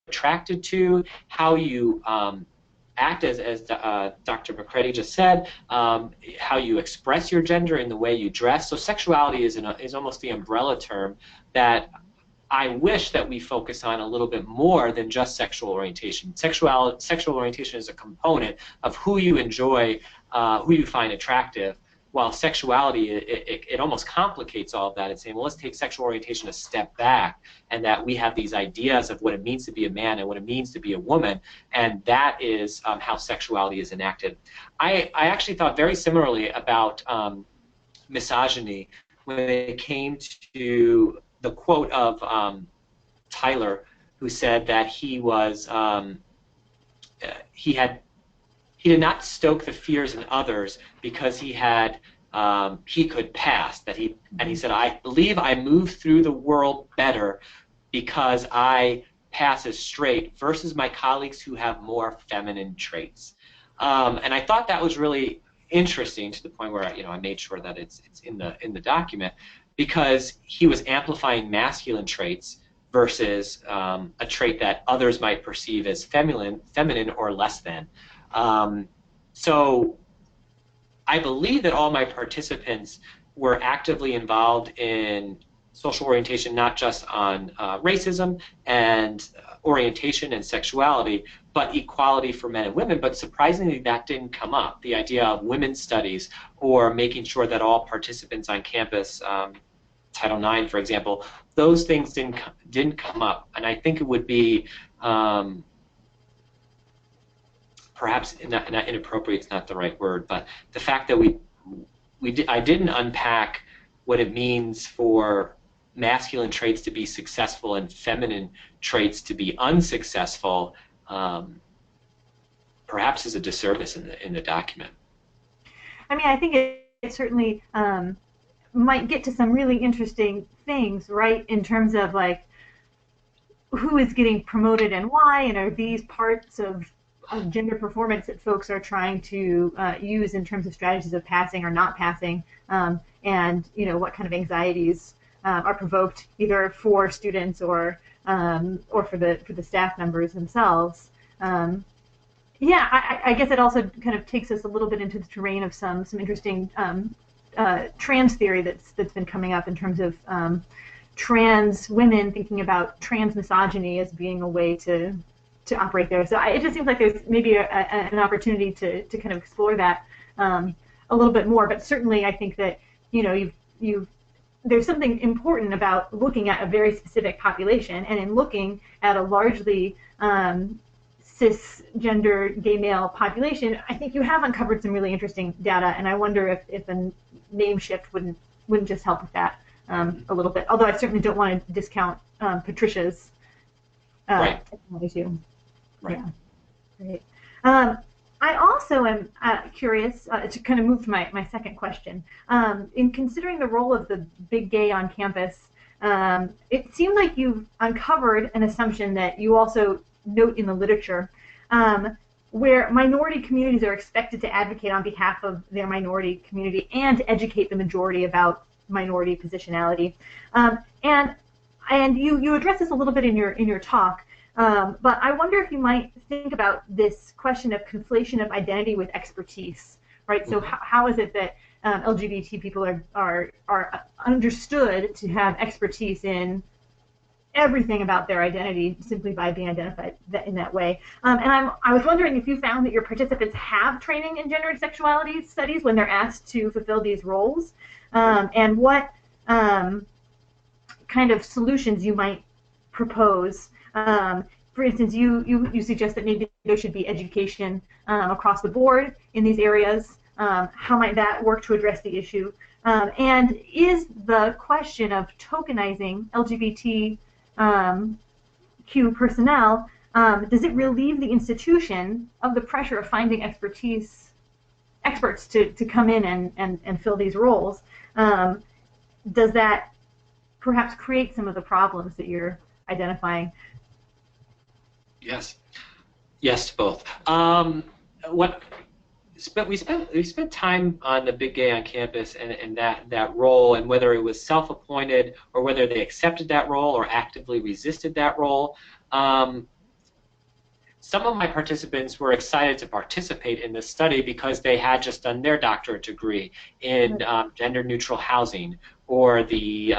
attracted to, how you act, as Dr. McCready just said, how you express your gender in the way you dress. So sexuality is almost the umbrella term that I wish that we focus on a little bit more than just sexual orientation. Sexual orientation is a component of who you enjoy, who you find attractive, while sexuality, it almost complicates all of that and saying, well, let's take sexual orientation a step back, and that we have these ideas of what it means to be a man and what it means to be a woman, and that is how sexuality is enacted. I actually thought very similarly about misogyny when it came to the quote of Tyler, who said that he did not stoke the fears in others because he could pass. And he said, I believe I move through the world better because I pass as straight versus my colleagues who have more feminine traits. And I thought that was really interesting, to the point where I made sure that it's in the document, because he was amplifying masculine traits versus a trait that others might perceive as feminine or less than. So I believe that all my participants were actively involved in social orientation, not just on racism and orientation and sexuality, but equality for men and women. But surprisingly, that didn't come up. The idea of women's studies, or making sure that all participants on campus, Title IX, for example, those things didn't come up. And I think it would be perhaps not inappropriate, it's not the right word, but the fact that I didn't unpack what it means for masculine traits to be successful and feminine traits to be unsuccessful, perhaps is a disservice in the document. I mean, I think it certainly might get to some really interesting things, right, in terms of like who is getting promoted and why, and are these parts of gender performance that folks are trying to use in terms of strategies of passing or not passing, and what kind of anxieties are provoked either for students or for the staff members themselves. Yeah, I guess it also kind of takes us a little bit into the terrain of some interesting trans theory that's been coming up in terms of trans women thinking about trans misogyny as being a way to operate there. So it just seems like there's maybe an opportunity to kind of explore that a little bit more. But certainly, I think that there's something important about looking at a very specific population, and in looking at a largely cisgender gay male population, I think you have uncovered some really interesting data, and I wonder if a name shift wouldn't just help with that a little bit. Although I certainly don't want to discount Patricia's testimony too. Right. Yeah. Great. I also am curious to kind of move to my second question. In considering the role of the big gay on campus, it seemed like you've uncovered an assumption that you also note in the literature, where minority communities are expected to advocate on behalf of their minority community and to educate the majority about minority positionality. And you address this a little bit in your talk. But I wonder if you might think about this question of conflation of identity with expertise, right? So how is it that LGBT people are understood to have expertise in everything about their identity simply by being identified in that way? And I was wondering if you found that your participants have training in gender and sexuality studies when they're asked to fulfill these roles, and what kind of solutions you might propose. For instance, you suggest that maybe there should be education across the board in these areas. How might that work to address the issue? And is the question of tokenizing LGBTQ personnel, does it relieve the institution of the pressure of finding experts to come in and fill these roles? Does that perhaps create some of the problems that you're identifying? Yes to both. We spent time on the big gay on campus and that role, and whether it was self-appointed or whether they accepted that role or actively resisted that role. Some of my participants were excited to participate in this study because they had just done their doctorate degree in gender-neutral housing, or the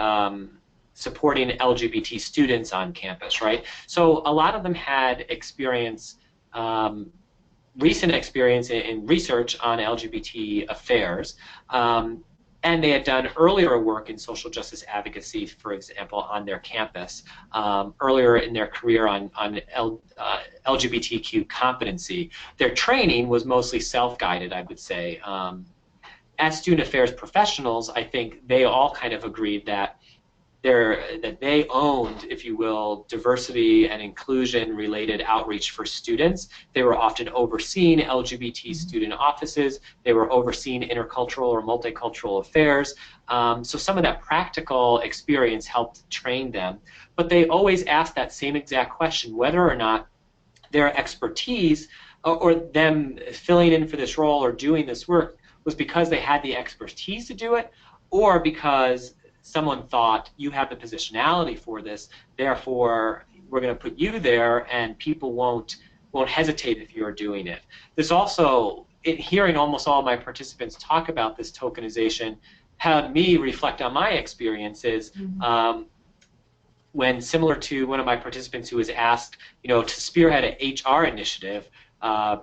supporting LGBT students on campus, right? So a lot of them had experience, recent experience in research on LGBT affairs, and they had done earlier work in social justice advocacy, for example, on their campus, earlier in their career on LGBTQ competency. Their training was mostly self-guided, I would say. As student affairs professionals, I think they all kind of agreed that that they owned, if you will, diversity and inclusion related outreach for students. They were often overseeing LGBT student offices. They were overseeing intercultural or multicultural affairs. So some of that practical experience helped train them. But they always asked that same exact question, whether or not their expertise or them filling in for this role or doing this work was because they had the expertise to do it, or because someone thought you have the positionality for this, therefore we're going to put you there and people won't hesitate if you're doing it. There's also, hearing almost all of my participants talk about this tokenization, had me reflect on my experiences. When, similar to one of my participants who was asked, to spearhead an HR initiative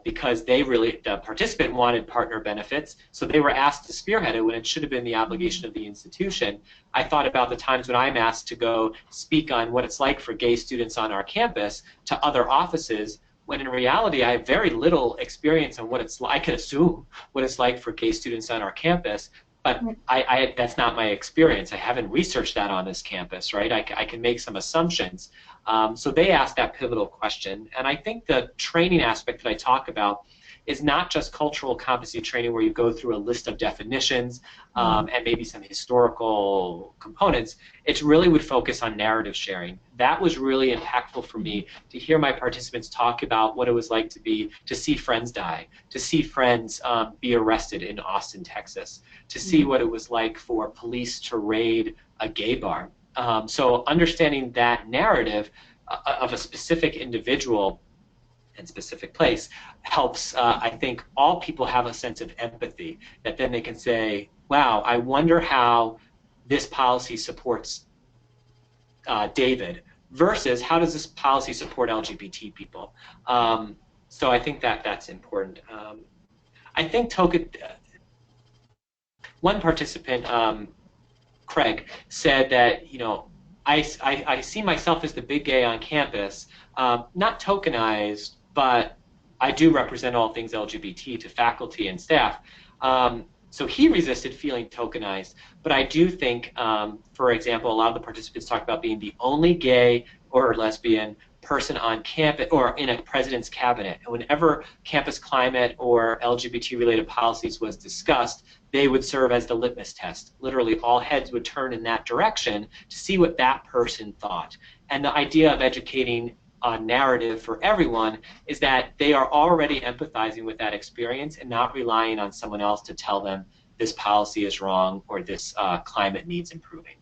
because the participant wanted partner benefits, so they were asked to spearhead it when it should have been the obligation of the institution. I thought about the times when I'm asked to go speak on what it's like for gay students on our campus to other offices, when in reality I have very little experience on what it's like. I can assume what it's like for gay students on our campus, but that's not my experience. I haven't researched that on this campus, right? I can make some assumptions. So they asked that pivotal question. And I think the training aspect that I talk about is not just cultural competency training where you go through a list of definitions and maybe some historical components. It really would focus on narrative sharing. That was really impactful for me to hear my participants talk about what it was like to see friends die, to see friends be arrested in Austin, Texas, to see what it was like for police to raid a gay bar. So understanding that narrative of a specific individual and specific place helps, I think, all people have a sense of empathy, that then they can say, wow, I wonder how this policy supports David versus how does this policy support LGBT people. So I think that's important. I think one participant, Craig, said that, I see myself as the big gay on campus, not tokenized, but I do represent all things LGBT to faculty and staff. So he resisted feeling tokenized, but I do think, for example, a lot of the participants talk about being the only gay or lesbian person on campus or in a president's cabinet. And whenever campus climate or LGBT-related policies was discussed, they would serve as the litmus test. Literally, all heads would turn in that direction to see what that person thought. And the idea of educating on narrative for everyone is that they are already empathizing with that experience and not relying on someone else to tell them this policy is wrong or this climate needs improving.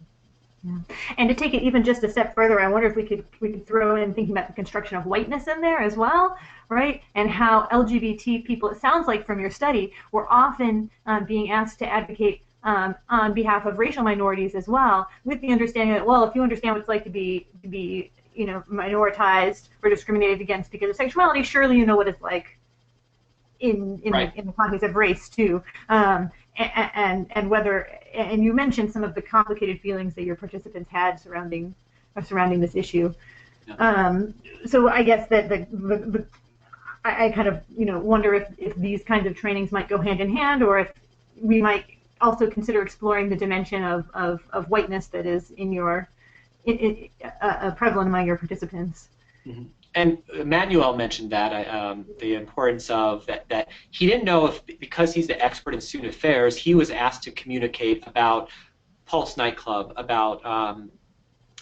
Yeah. And to take it even just a step further, I wonder if we could throw in thinking about the construction of whiteness in there as well, right? And how LGBT people, it sounds like from your study, were often being asked to advocate on behalf of racial minorities as well, with the understanding that, well, if you understand what it's like to be minoritized or discriminated against because of sexuality, surely you know what it's like in the context of race too. And you mentioned some of the complicated feelings that your participants had surrounding this issue. Yeah. So I guess that I kind of wonder if these kinds of trainings might go hand in hand, or if we might also consider exploring the dimension of whiteness that is prevalent among your participants. Mm-hmm. And Manuel mentioned that, the importance of that he didn't know if, because he's the expert in student affairs, he was asked to communicate about Pulse nightclub, about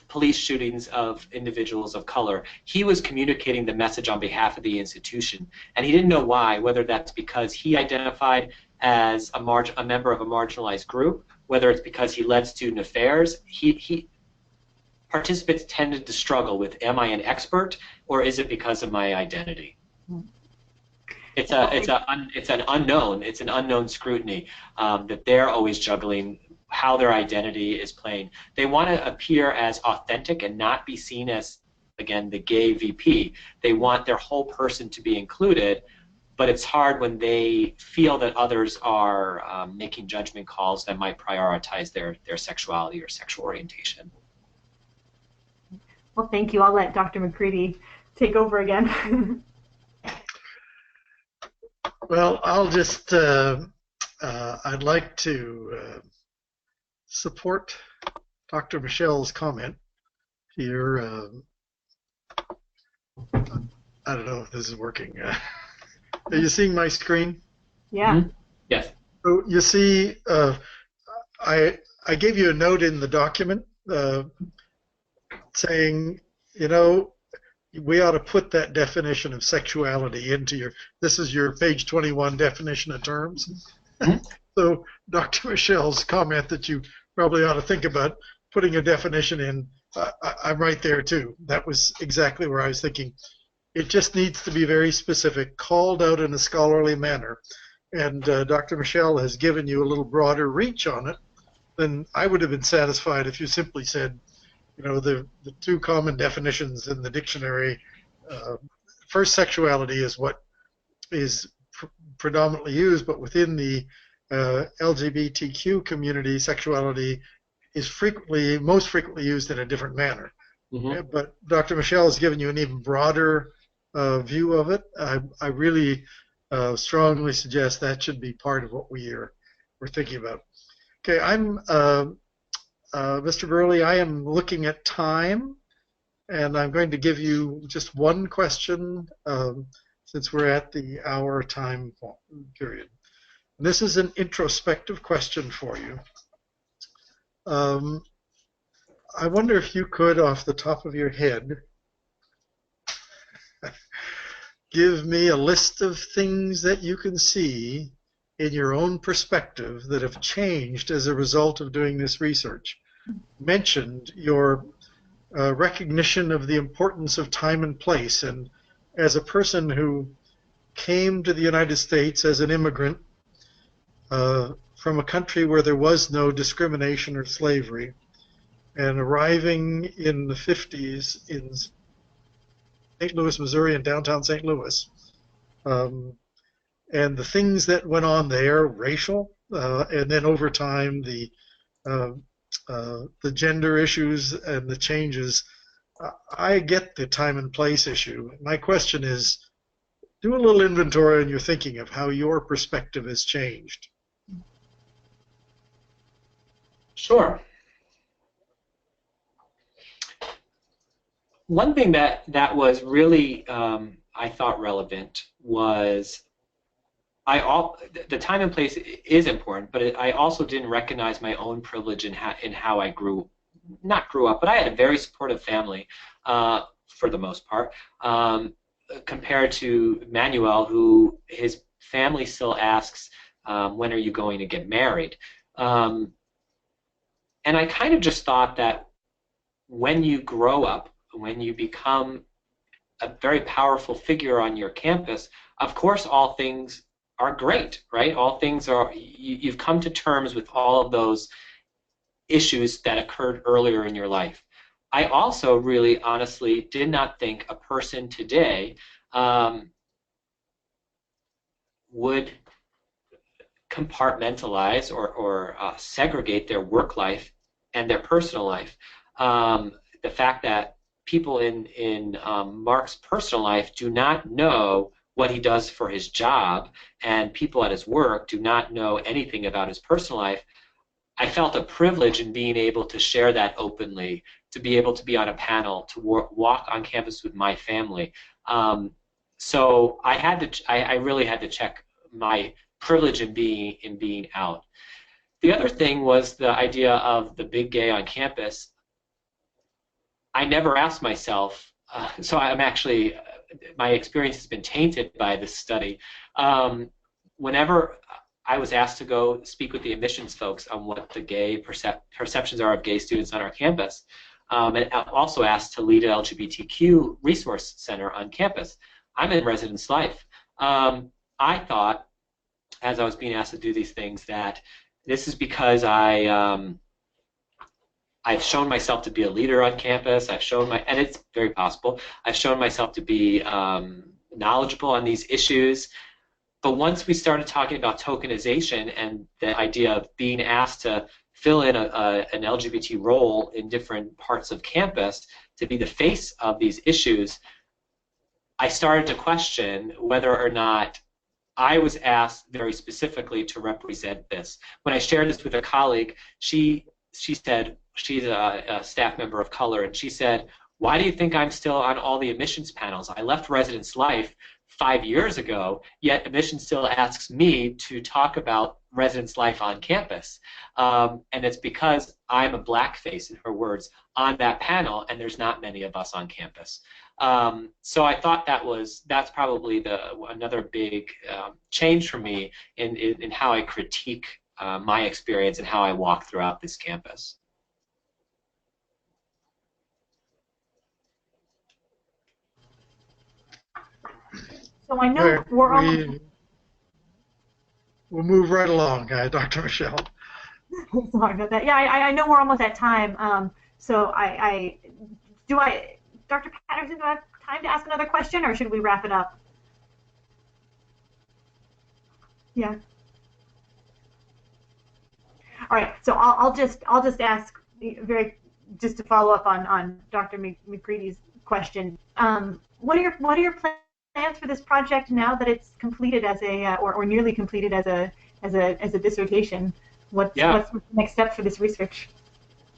police shootings of individuals of color. He was communicating the message on behalf of the institution, and he didn't know why, whether that's because he identified as a member of a marginalized group, whether it's because he led student affairs. Participants tended to struggle with, am I an expert, or is it because of my identity? It's an unknown scrutiny that they're always juggling, how their identity is playing. They want to appear as authentic and not be seen as, again, the gay VP. They want their whole person to be included, but it's hard when they feel that others are making judgment calls that might prioritize their sexuality or sexual orientation. Well, thank you. I'll let Dr. McCready take over again. Well, I'll just, I'd like to support Dr. Michelle's comment here. I don't know if this is working. Are you seeing my screen? Yeah. Mm-hmm. Yes. So you see, I gave you a note in the document saying, you know, we ought to put that definition of sexuality into your. This is your page 21 definition of terms. Mm-hmm. So Dr. Michelle's comment that you probably ought to think about putting a definition in, I'm right there too. That was exactly where I was thinking. It just needs to be very specific, called out in a scholarly manner. And Dr. Michelle has given you a little broader reach on it than I would have been satisfied if you simply said, you know, the two common definitions in the dictionary. First, sexuality is what is predominantly used, but within the LGBTQ community, sexuality is most frequently used in a different manner. Mm-hmm. But Dr. Michelle has given you an even broader view of it. I really strongly suggest that should be part of what we're thinking about. Okay, I'm Mr. Barile. I am looking at time, and I'm going to give you just one question since we're at the hour time period. And this is an introspective question for you. I wonder if you could, off the top of your head, give me a list of things that you can see in your own perspective that have changed as a result of doing this research. Mentioned your recognition of the importance of time and place, and as a person who came to the United States as an immigrant from a country where there was no discrimination or slavery, and arriving in the 50s in St. Louis, Missouri, and downtown St. Louis, and the things that went on there, racial, and then over time the gender issues and the changes. I get the time and place issue. My question is, do a little inventory in your thinking of how your perspective has changed. Sure. One thing that was really I thought relevant was the time and place is important, but I also didn't recognize my own privilege in how I not grew up, but I had a very supportive family for the most part, compared to Manuel, who his family still asks, when are you going to get married? And I kind of just thought that when you grow up, when you become a very powerful figure on your campus, of course all things are great, right? All things are, you've come to terms with all of those issues that occurred earlier in your life. I also really honestly did not think a person today would compartmentalize or segregate their work life and their personal life. The fact that people in Mark's personal life do not know what he does for his job, and people at his work do not know anything about his personal life, I felt a privilege in being able to share that openly, to be able to be on a panel, to walk on campus with my family. So I really had to check my privilege in being out. The other thing was the idea of the big gay on campus. I never asked myself, so I'm actually, my experience has been tainted by this study. Whenever I was asked to go speak with the admissions folks on what the gay perceptions are of gay students on our campus, and also asked to lead an LGBTQ resource center on campus, I'm in residence life. I thought, as I was being asked to do these things, that this is because I've shown myself to be a leader on campus. I've shown and it's very possible, I've shown myself to be knowledgeable on these issues. But once we started talking about tokenization and the idea of being asked to fill in an LGBT role in different parts of campus to be the face of these issues, I started to question whether or not I was asked very specifically to represent this. When I shared this with a colleague, she said, She's a staff member of color, and she said, "Why do you think I'm still on all the admissions panels? I left residence life 5 years ago, yet admissions still asks me to talk about residence life on campus." And it's because I'm a blackface, in her words, on that panel, and there's not many of us on campus. So I thought that's probably another big change for me in how I critique my experience and how I walk throughout this campus. So I know we're almost. We'll move right along, Dr. Michelle. Sorry about that. Yeah, I know we're almost at time. So Dr. Patterson, do I have time to ask another question, or should we wrap it up? Yeah. All right. So I'll just ask just to follow up on Dr. McCready's question. What are your plans for this project now that it's completed as a or nearly completed as a dissertation? What's the next step for this research?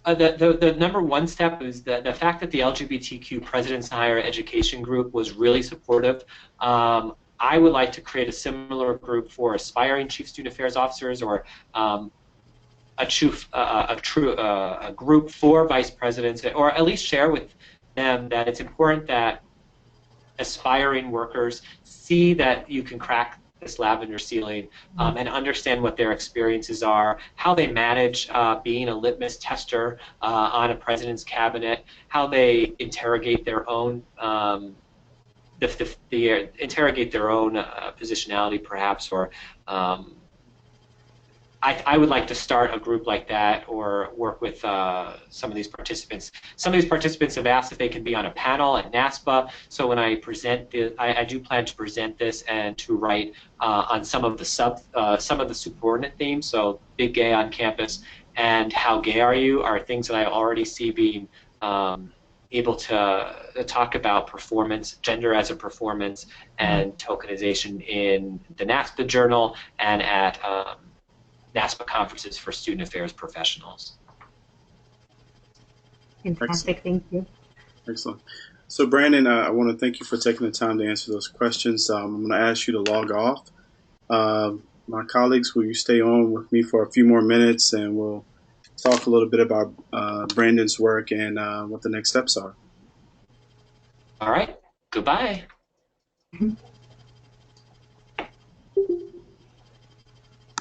The number one step is the fact that the LGBTQ Presidents in Higher Education group was really supportive. I would like to create a similar group for aspiring Chief Student Affairs Officers, or a group for Vice Presidents, or at least share with them that it's important that aspiring workers see that you can crack this lavender ceiling, and understand what their experiences are, how they manage being a litmus tester on a president's cabinet, how they interrogate their own positionality, perhaps, or I would like to start a group like that, or work with some of these participants. Some of these participants have asked if they can be on a panel at NASPA. So when I present this, I do plan to present this and to write on some of the subordinate themes. So big gay on campus and how gay are you are things that I already see being able to talk about performance, gender as a performance, and tokenization in the NASPA journal and at NASPA conferences for student affairs professionals. Fantastic, thank you. Excellent. So Brandon, I want to thank you for taking the time to answer those questions. I'm going to ask you to log off. My colleagues, will you stay on with me for a few more minutes, and we'll talk a little bit about Brandon's work and what the next steps are. All right. Goodbye.